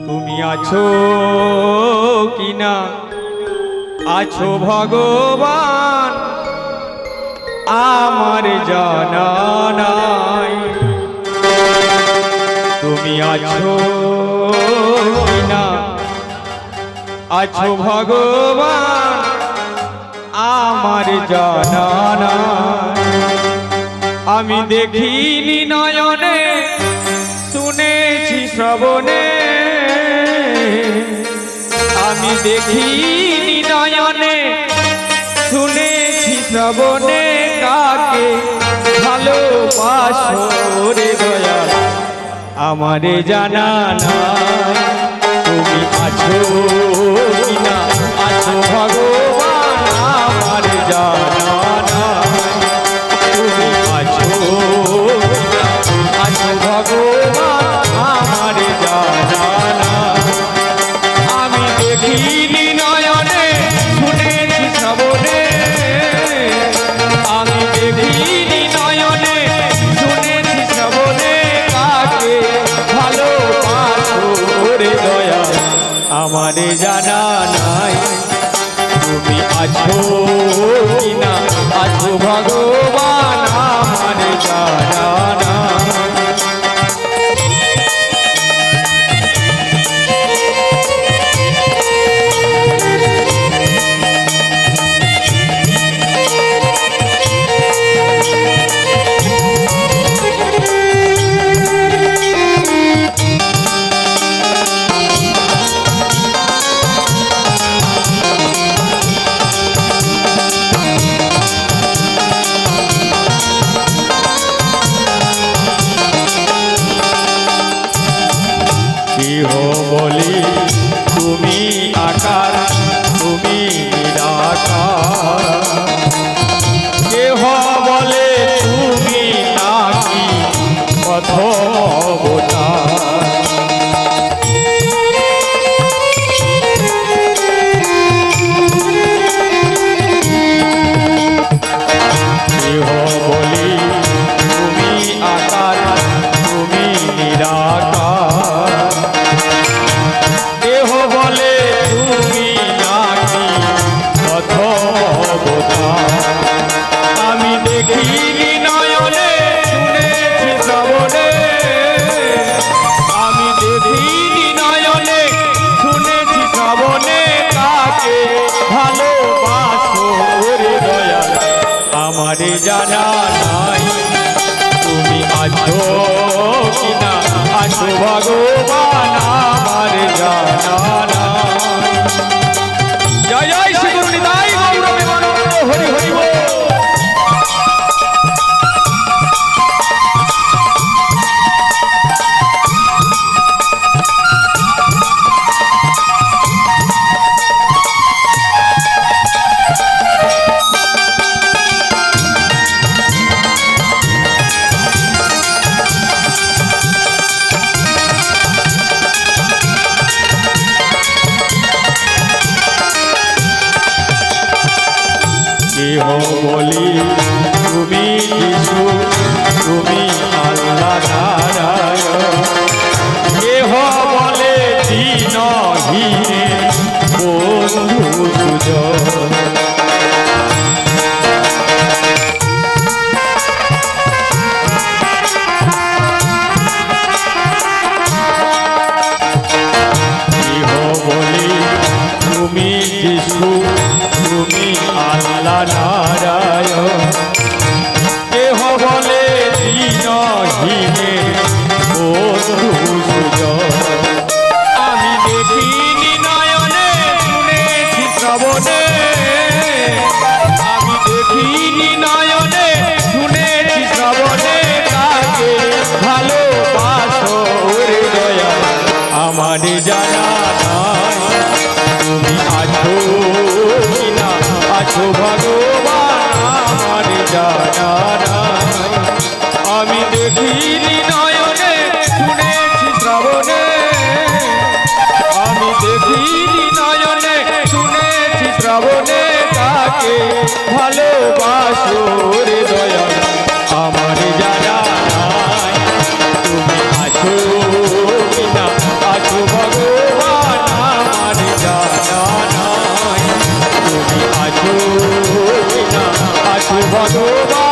তুমি আছো কিনা আছো ভগবান আমার জানা নাই। তুমি আছো কিনা আছো ভগবান আমার জানা নাই। আমি দেখিনি নয়নে শুনেছি শ্রবণে, আমি দেখিনি নয়নে শুনেছি শ্রবণে, কাকে ভালোবাসো রে দয়াল আমারে জানা নাই। তুমি আছো কিনা আছো ভগবান আমার জানা নাই। তুমি আছো কিনা আছো ভগবান আমার জানা নাই। আমি দেখিনি নয়নে শুনেছি শ্রবণে, আমি দেখিনি নয়নে শুনেছি শ্রবণে, কাকে ভালোবাসো রে দয়াল আমারে জানা নাই। তুমি আছো কিনা আছো ভগবান আমারে জানা নাই। কেহ বলি তুমি আকার তুমি নিরাকার, কেহ বলে তুমি নাকি প্রথম অবতার। কেহ বলি তুমি আকার তুমি নিরাকার, কেহ বলে তুমি নাকি প্রথম অবতার। আমি দেখিনি নয়নে শুনেছি শ্রবণে, আমি দেখিনি নয়নে শুনেছি শ্রবণে, কাকে ভালোবাসো রে দয়াল আমারে জানা নাই। তুমি আছো কিনা আছো ভগবান আমার জানা নাই। জয় জয় শ্রী গুরু নিতাই গৌর প্রেমানন্দ হরি হরি বল। কেহ বলি তুমি যিশু তুমি আল্লাহ নারায়ণ, কেহ বলে দীনহীনে বন্ধু সুজন। কেহ বলি তুমি যিশু তুমি আল্লাহ নারায়ণ, কেহ বলে দীনহীনে বন্ধু সুজন। আমি দেখিনি নয়নে শুনেছি শ্রবণে, আমি দেখিনি নয়নে শুনেছি শ্রবণে, কাকে ভালোবাসো রে দয়াল আমারে জানা নাই। তুমি আছো কিনা আছো ভগবান আমার জানা নাই। আমি দেখিনি নয়নে শুনেছি শ্রবণে, আমি দেখিনি নয়নে শুনেছি শ্রবণে, কাকে ভালোবাসো রে দয়াল আমার জানা নাই। তুমি আছো কিনা আছো ভগবান আছো না আছো ভগবান